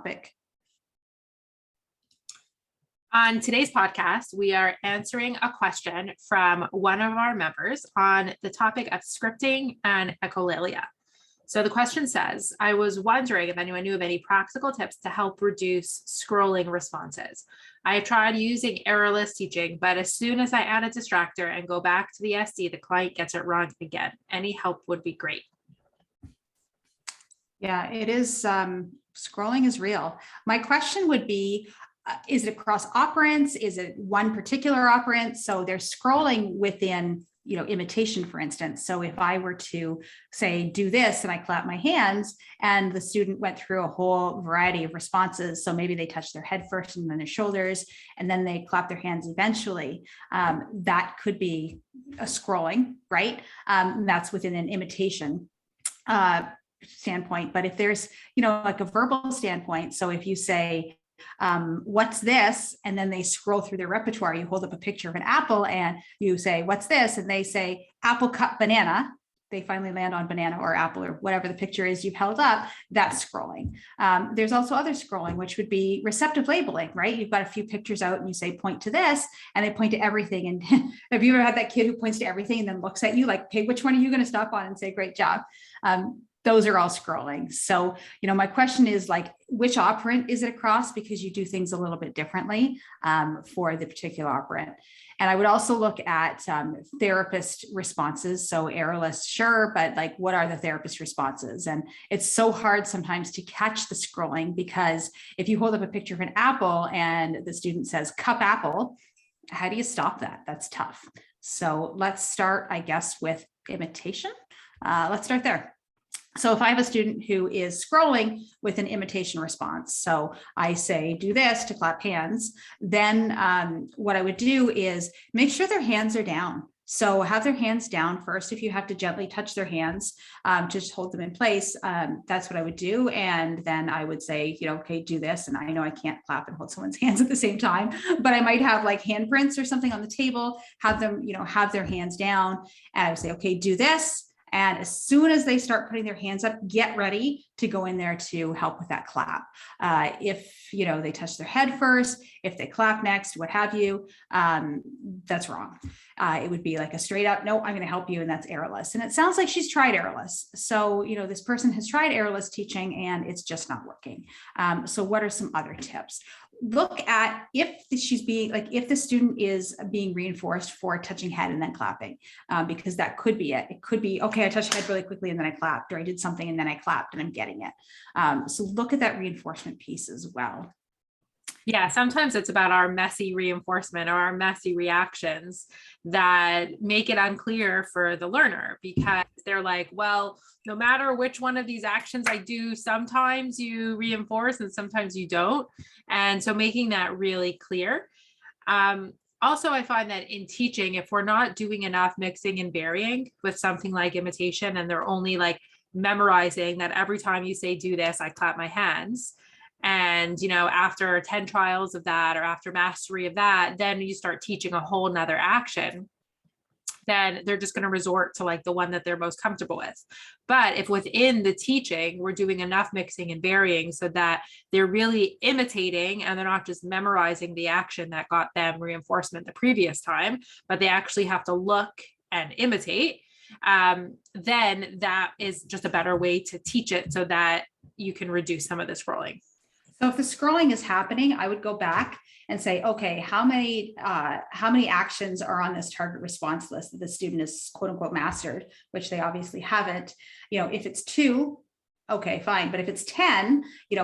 topic. On today's podcast, we are answering a question from one of our members on the topic of scripting and echolalia. So the question says, I was wondering if anyone knew of any practical tips to help reduce scrolling responses. I have tried using errorless teaching, but as soon as I add a distractor and go back to the SD, the client gets it wrong again. Any help would be great. Yeah, it is. Scrolling is real. My question would be, is it across operants? Is it one particular operant? So they're scrolling within, imitation, for instance. So if I were to say, do this, and I clap my hands, and the student went through a whole variety of responses. So maybe they touch their head first and then their shoulders, and then they clap their hands eventually. That could be a scrolling, right? That's within an imitation standpoint. But if there's, like a verbal standpoint, so if you say, what's this? And then they scroll through their repertoire, you hold up a picture of an apple and you say, what's this? And they say, apple cut banana. They finally land on banana or apple or whatever the picture is you've held up. That's scrolling. There's also other scrolling, which would be receptive labeling, right? You've got a few pictures out and you say, point to this, and they point to everything. And have you ever had that kid who points to everything and then looks at you like, hey, which one are you going to stop on and say, great job? Those are all scrolling. So, my question is like, which operant is it across? Because you do things a little bit differently for the particular operant. And I would also look at therapist responses. So errorless, sure, but like, what are the therapist responses? And it's so hard sometimes to catch the scrolling, because if you hold up a picture of an apple and the student says cup apple, how do you stop that? That's tough. So let's start, I guess, with imitation. Let's start there. So if I have a student who is scrolling with an imitation response, so I say, do this to clap hands, then what I would do is make sure their hands are down. So have their hands down first. If you have to gently touch their hands, just hold them in place. That's what I would do. And then I would say, okay, do this. And I know I can't clap and hold someone's hands at the same time, but I might have like handprints or something on the table, have them, have their hands down. And I would say, okay, do this. And as soon as they start putting their hands up, get ready to go in there to help with that clap. If, they touch their head first, if they clap next, what have you, that's wrong. It would be like a straight up, no, I'm going to help you. And that's errorless. And it sounds like she's tried errorless. So, this person has tried errorless teaching and it's just not working. So what are some other tips? Look at if the student is being reinforced for touching head and then clapping, because that could be it. It could be, okay, I touched head really quickly and then I clapped, or I did something and then I clapped and I'm getting it. So look at that reinforcement piece as well. Yeah, sometimes it's about our messy reinforcement or our messy reactions that make it unclear for the learner, because they're like, well, no matter which one of these actions I do, sometimes you reinforce and sometimes you don't. And so making that really clear. Also, I find that in teaching, if we're not doing enough mixing and varying with something like imitation, and they're only like memorizing that every time you say, do this, I clap my hands. And, after 10 trials of that, or after mastery of that, then you start teaching a whole nother action, then they're just going to resort to like the one that they're most comfortable with. But if within the teaching, we're doing enough mixing and varying so that they're really imitating and they're not just memorizing the action that got them reinforcement the previous time, but they actually have to look and imitate, then that is just a better way to teach it so that you can reduce some of the scrolling. So if the scrolling is happening, I would go back and say, okay, how many actions are on this target response list that the student is quote unquote mastered, which they obviously haven't. If it's 2, okay, fine. But if it's 10,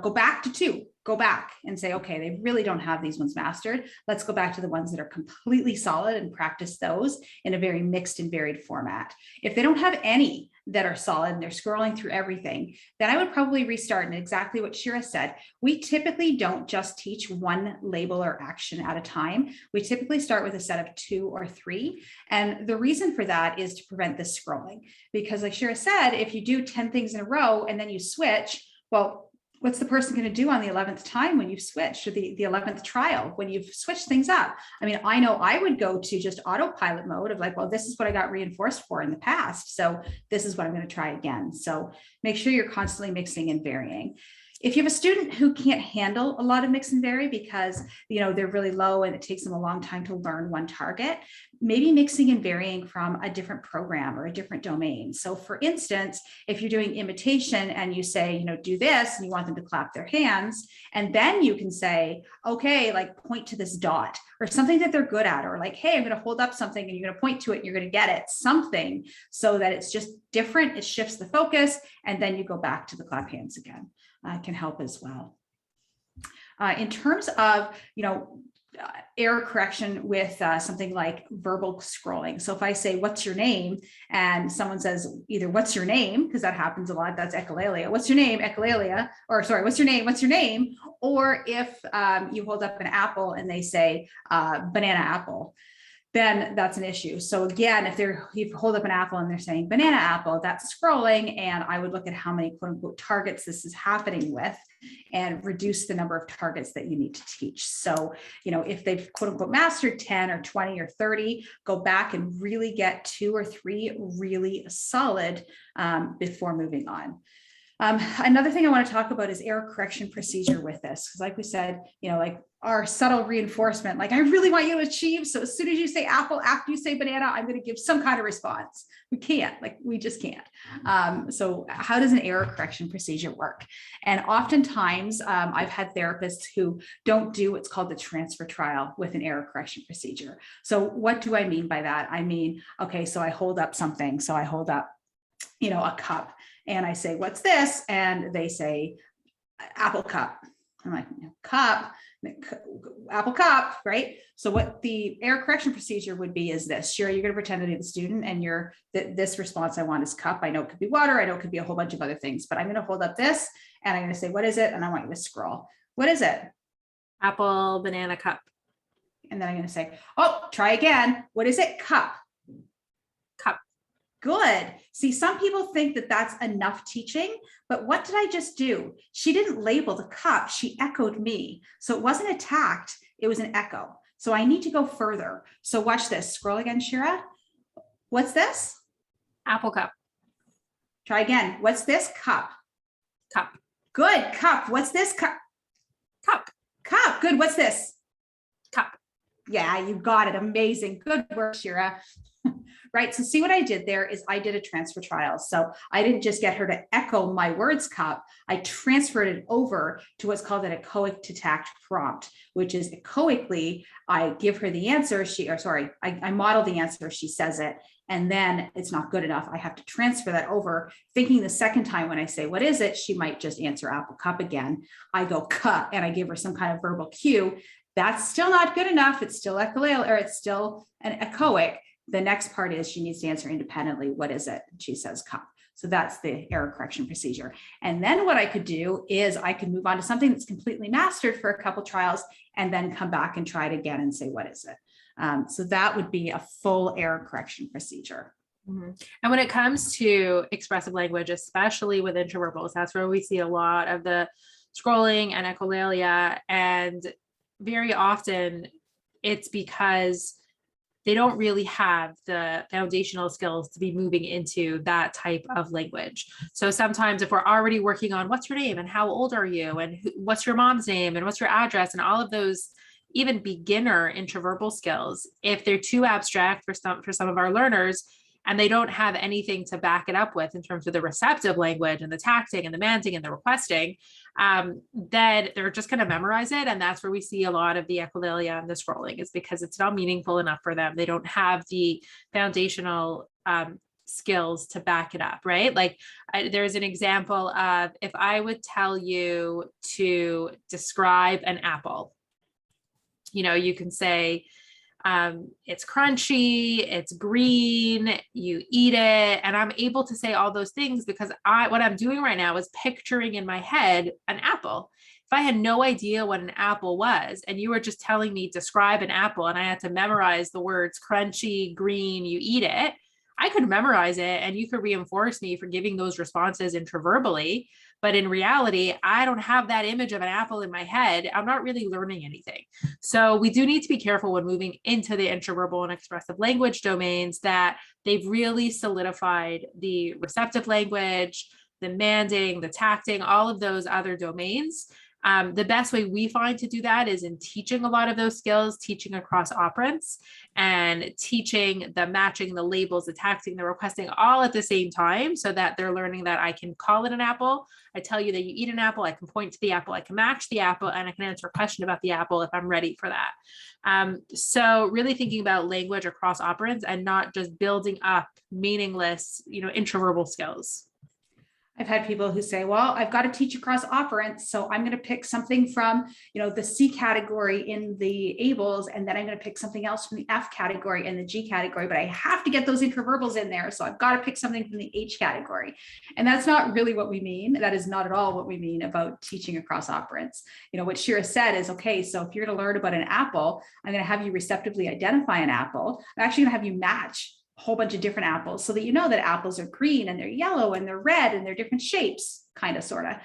go back to 2. Go back and say, okay, they really don't have these ones mastered. Let's go back to the ones that are completely solid and practice those in a very mixed and varied format. If they don't have any that are solid and they're scrolling through everything, then I would probably restart. And exactly what Shira said, we typically don't just teach one label or action at a time. We typically start with a set of 2 or 3. And the reason for that is to prevent this scrolling. Because like Shira said, if you do 10 things in a row and then you switch, well, what's the person going to do on the 11th time when you've switched, or the 11th trial when you've switched things up? I mean, I know I would go to just autopilot mode of like, well, this is what I got reinforced for in the past, so this is what I'm going to try again. So make sure you're constantly mixing and varying. If you have a student who can't handle a lot of mix and vary because, they're really low and it takes them a long time to learn one target, maybe mixing and varying from a different program or a different domain. So for instance, if you're doing imitation and you say, do this, and you want them to clap their hands, and then you can say, okay, like point to this dot or something that they're good at, or like, hey, I'm going to hold up something and you're going to point to it and you're going to get it, something so that it's just different. It shifts the focus, and then you go back to the clap hands again. Can help as well. In terms of, error correction with something like verbal scrolling. So if I say, what's your name? And someone says either what's your name, because that happens a lot, that's echolalia. What's your name, echolalia? Or sorry, what's your name? Or if you hold up an apple and they say banana apple, then that's an issue. So again, if you hold up an apple and they're saying banana apple, that's scrolling. And I would look at how many quote unquote targets this is happening with and reduce the number of targets that you need to teach. So, if they've quote unquote mastered 10 or 20 or 30, go back and really get 2 or 3 really solid before moving on. Another thing I want to talk about is error correction procedure with this. Because like we said, like our subtle reinforcement, like I really want you to achieve. So as soon as you say apple, after you say banana, I'm going to give some kind of response. We just can't. So how does an error correction procedure work? And oftentimes I've had therapists who don't do what's called the transfer trial with an error correction procedure. So what do I mean by that? I mean, okay, so I hold up something. So I hold up, a cup. And I say, what's this? And they say, apple cup. I'm like, cup, apple cup, right? So what the error correction procedure would be is this. Sure, you're going to pretend to be the student and this response I want is cup. I know it could be water. I know it could be a whole bunch of other things, but I'm going to hold up this and I'm going to say, what is it? And I want you to scroll. What is it? Apple, banana, cup. And then I'm going to say, oh, try again. What is it? Cup. Cup. Good. See, some people think that that's enough teaching, but what did I just do? She didn't label the cup. She echoed me. So it wasn't attacked. It was an echo. So I need to go further. So watch this. Scroll again, Shira. What's this? Apple cup. Try again. What's this? Cup. Cup. Good. Cup. What's this? Cup. Cup. Cup. Good. What's this? Cup. Yeah, you got it. Amazing. Good work, Shira. Right. So see what I did there is I did a transfer trial. So I didn't just get her to echo my words cup. I transferred it over to what's called an echoic to tact prompt, which is echoically, I give her the answer. I model the answer. She says it. And then it's not good enough. I have to transfer that over, thinking the second time when I say, what is it? She might just answer apple cup again. I go cup and I give her some kind of verbal cue. That's still not good enough. It's still echolalia, or it's still an echoic. The next part is she needs to answer independently. What is it? And she says cup. So that's the error correction procedure. And then what I could do is I could move on to something that's completely mastered for a couple trials and then come back and try it again and say, what is it? So that would be a full error correction procedure. Mm-hmm. And when it comes to expressive language, especially with introverbals, that's where we see a lot of the scrolling and echolalia. And very often it's because they don't really have the foundational skills to be moving into that type of language. So sometimes if we're already working on what's your name and how old are you and what's your mom's name and what's your address and all of those even beginner introverbal skills, if they're too abstract for some of our learners and they don't have anything to back it up with in terms of the receptive language and the tacting and the manting and the requesting, then they're just going to memorize it. And that's where we see a lot of the echolalia and the scrolling, is because it's not meaningful enough for them. They don't have the foundational skills to back it up, right? Like there's an example of, if I would tell you to describe an apple, you can say, it's crunchy, it's green, you eat it. And I'm able to say all those things because what I'm doing right now is picturing in my head an apple. If I had no idea what an apple was, and you were just telling me describe an apple, and I had to memorize the words crunchy, green, you eat it, I could memorize it and you could reinforce me for giving those responses intraverbally. But in reality, I don't have that image of an apple in my head. I'm not really learning anything. So we do need to be careful when moving into the intraverbal and expressive language domains that they've really solidified the receptive language, the manding, the tacting, all of those other domains. The best way we find to do that is in teaching a lot of those skills, teaching across operants and teaching the matching, the labels, the tacting, the requesting all at the same time, so that they're learning that I can call it an apple. I tell you that you eat an apple, I can point to the apple, I can match the apple, and I can answer a question about the apple if I'm ready for that. So really thinking about language across operants and not just building up meaningless, intraverbal skills. I've had people who say, well, I've got to teach across operants, so I'm going to pick something from, the C category in the ables, and then I'm going to pick something else from the F category and the G category, but I have to get those intraverbals in there, so I've got to pick something from the H category. And that's not really what we mean. That is not at all what we mean about teaching across operants. What Shira said is, okay, so if you're going to learn about an apple, I'm going to have you receptively identify an apple. I'm actually going to have you match whole bunch of different apples so that that apples are green and they're yellow and they're red and they're different shapes, kind of, sort of.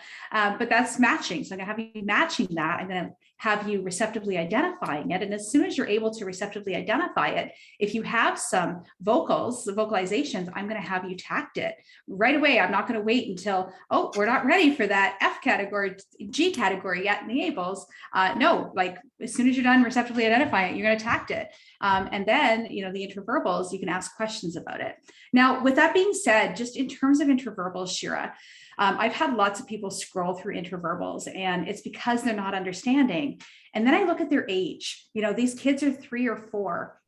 But that's matching. So I'm going to have you matching that. I'm going to have you receptively identifying it. And as soon as you're able to receptively identify it, if you have some vocals, the vocalizations, I'm going to have you tact it right away. I'm not going to wait until, oh, we're not ready for that F category, G category yet in the ables. No, like as soon as you're done receptively identifying it, you're going to tact it. And then, the intraverbals, you can ask questions about it. Now, with that being said, just in terms of intraverbals, Shira, I've had lots of people scroll through intraverbals, and it's because they're not understanding. And then I look at their age. These kids are 3 or 4,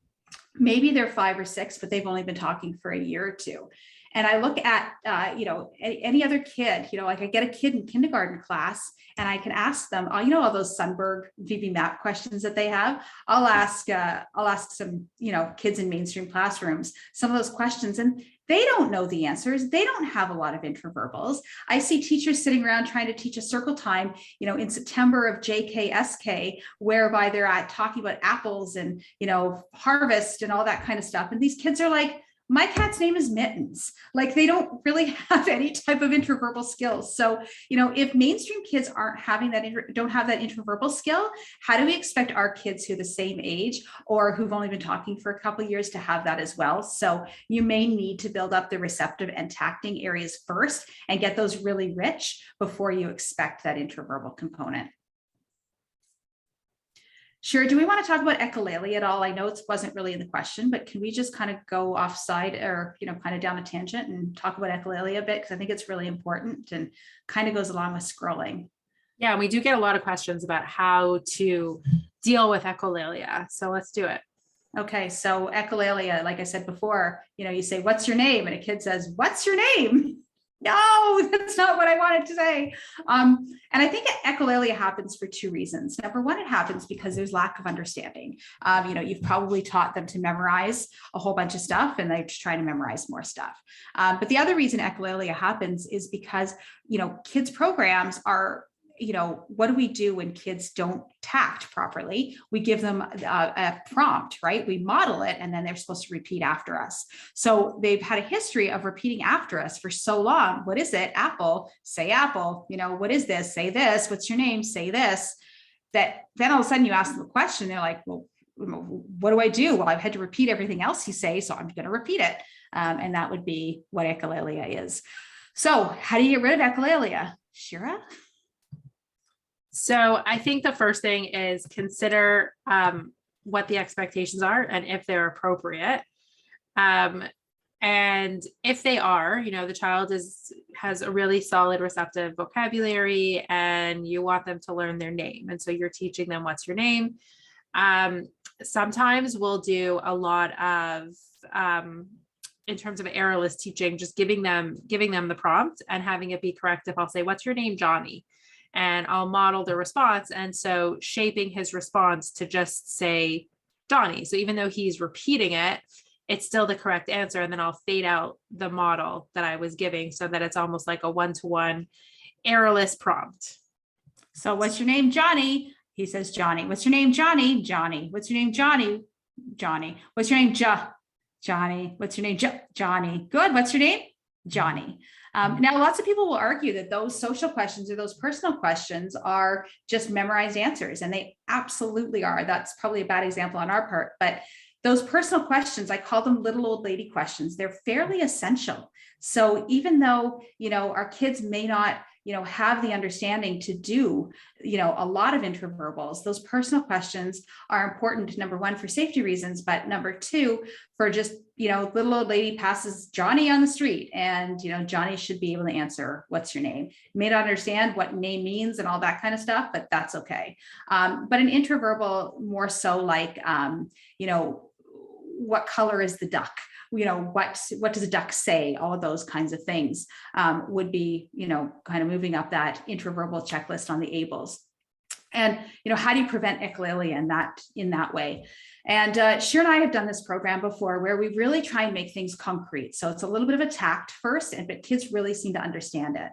maybe they're 5 or 6, but they've only been talking for a year or 2. And I look at, any other kid, like I get a kid in kindergarten class and I can ask them, all those Sundberg VB map questions that they have. I'll ask some, kids in mainstream classrooms, some of those questions, and they don't know the answers. They don't have a lot of intraverbals. I see teachers sitting around trying to teach a circle time, in September of JKSK, whereby they're talking about apples and, harvest and all that kind of stuff. And these kids are like, my cat's name is Mittens. Like, they don't really have any type of intraverbal skills. So, if mainstream kids aren't having don't have that intraverbal skill, how do we expect our kids who are the same age or who've only been talking for a couple of years to have that as well? So you may need to build up the receptive and tacting areas first and get those really rich before you expect that intraverbal component. Sure. Do we want to talk about echolalia at all? I know it wasn't really in the question, but can we just kind of go offside or, kind of down a tangent and talk about echolalia a bit? Because I think it's really important and kind of goes along with scrolling. Yeah, we do get a lot of questions about how to deal with echolalia. So let's do it. Okay. So echolalia, like I said before, you say, what's your name? And a kid says, what's your name? No, that's not what I wanted to say. And I think echolalia happens for 2 reasons. Number one, it happens because there's lack of understanding. You've probably taught them to memorize a whole bunch of stuff and they're just trying to memorize more stuff. But the other reason echolalia happens is because, kids' programs are, what do we do when kids don't tact properly? We give them a prompt, right? We model it, and then they're supposed to repeat after us. So they've had a history of repeating after us for so long. What is it? Apple, say apple. What is this? Say this. What's your name? Say this. That then all of a sudden you ask them a question. They're like, well, what do I do? Well, I've had to repeat everything else you say, so I'm going to repeat it. And that would be what echolalia is. So how do you get rid of echolalia? Shira? So I think the first thing is consider what the expectations are and if they're appropriate. And if they are, the child has a really solid receptive vocabulary and you want them to learn their name. And so you're teaching them what's your name. Sometimes we'll do a lot of, in terms of errorless teaching, just giving them the prompt and having it be correct. If I'll say, what's your name, Johnny? And I'll model the response. And so shaping his response to just say Johnny. So even though he's repeating it, it's still the correct answer. And then I'll fade out the model that I was giving so that it's almost like a one-to-one errorless prompt. So what's your name, Johnny? He says, Johnny. What's your name, Johnny? Johnny. What's your name, Johnny? Johnny. What's your name, Johnny? What's your name, Johnny? Good. What's your name? Johnny. Now, lots of people will argue that those social questions or those personal questions are just memorized answers, and they absolutely are. That's probably a bad example on our part, but those personal questions, I call them little old lady questions. They're fairly essential. So even though, our kids may not, have the understanding to do, a lot of intraverbals, those personal questions are important, number one, for safety reasons, but number two, for just, little old lady passes Johnny on the street and, Johnny should be able to answer, what's your name? You may not understand what name means and all that kind of stuff, but that's okay. But an intraverbal more so like, what color is the duck? What does a duck say? All of those kinds of things would be, kind of moving up that intraverbal checklist on the ABLES. And, how do you prevent echolalia in that way? And Shir and I have done this program before where we really try and make things concrete. So it's a little bit of a tact first, but kids really seem to understand it.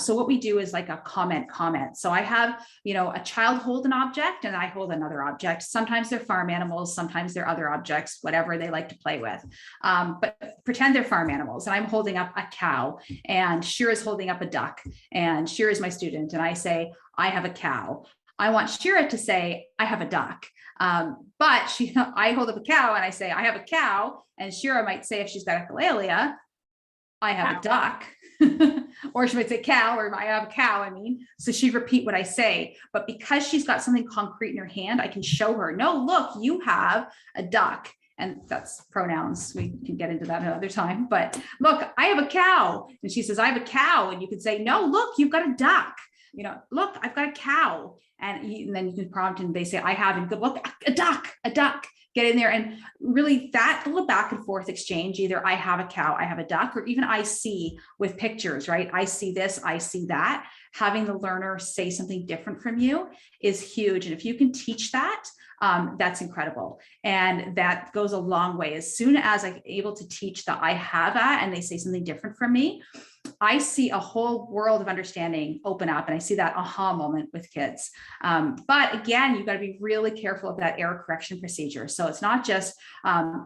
So what we do is like a comment. So I have, a child hold an object and I hold another object. Sometimes they're farm animals, sometimes they're other objects, whatever they like to play with. But pretend they're farm animals and I'm holding up a cow and Shir is holding up a duck and Shir is my student. And I say, I have a cow. I want Shira to say, I have a duck. But I hold up a cow and I say, I have a cow. And Shira might say, if she's got echolalia, I have a duck. Or she might say cow, or I have a cow, So she'd repeat what I say. But because she's got something concrete in her hand, I can show her, no, look, you have a duck. And that's pronouns. We can get into that another time. But look, I have a cow. And she says, I have a cow. And you can say, no, look, you've got a duck. Look, I've got a cow. And then you can prompt and they say, I have, and good look, a duck, get in there. And really that little back and forth exchange, either I have a cow, I have a duck, or even I see with pictures, right? I see this, I see that. Having the learner say something different from you is huge. And if you can teach that, that's incredible. And that goes a long way. As soon as I'm able to teach the I have that and they say something different from me, I see a whole world of understanding open up, and I see that aha moment with kids. But again, you've got to be really careful of that error correction procedure. So it's not just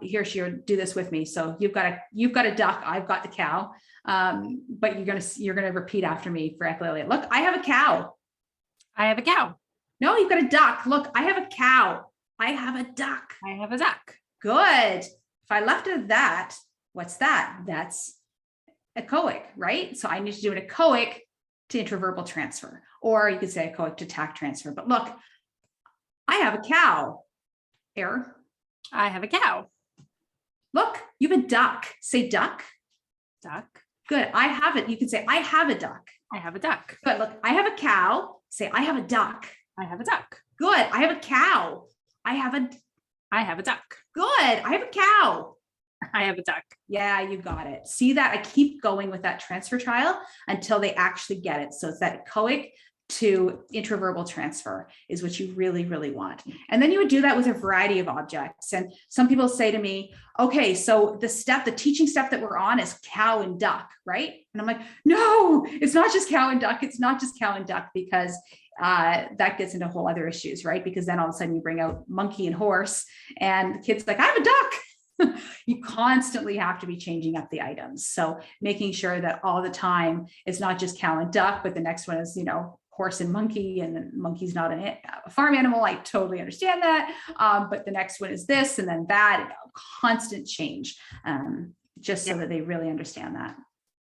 here, Shira, do this with me. So you've got a duck, I've got the cow, but you're gonna repeat after me for echolalia. Look, I have a cow. I have a cow. No, you've got a duck. Look, I have a cow. I have a duck. I have a duck. Good. If I left it at that, what's that? That's echoic, right? So I need to do an echoic to intraverbal transfer, or you could say echoic to tact transfer. But look, I have a cow. Error. I have a cow. Look, you have a duck. Say duck. Duck. Good. I have it. You can say I have a duck. I have a duck. Good. Look, I have a cow. Say I have a duck. I have a duck. Good. I have a cow. I have a duck. Good. I have a cow. I have a duck. Yeah, you got it. See that? I keep going with that transfer trial until they actually get it. So it's that echoic to intraverbal transfer is what you really, really want. And then you would do that with a variety of objects. And some people say to me, okay, so the teaching step that we're on is cow and duck, right? And I'm like, no, it's not just cow and duck. It's not just cow and duck, because that gets into whole other issues, right? Because then all of a sudden you bring out monkey and horse and the kid's like, I have a duck. You constantly have to be changing up the items. So making sure that all the time it's not just cow and duck, but the next one is, horse and monkey, and then monkey's not a farm animal. I totally understand that. But the next one is this, and then that, constant change, just so that they really understand that.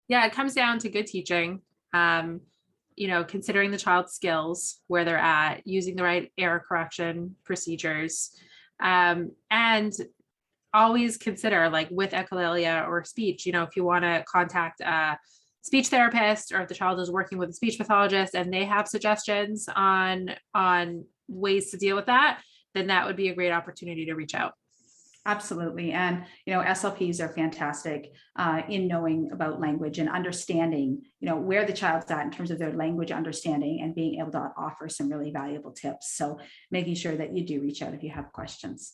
Yeah, it comes down to good teaching. Considering the child's skills, where they're at, using the right error correction procedures, and always consider, like with echolalia or speech, if you want to contact a speech therapist, or if the child is working with a speech pathologist and they have suggestions on ways to deal with that, then that would be a great opportunity to reach out. Absolutely. And, SLPs are fantastic in knowing about language and understanding, where the child's at in terms of their language understanding, and being able to offer some really valuable tips. So making sure that you do reach out if you have questions.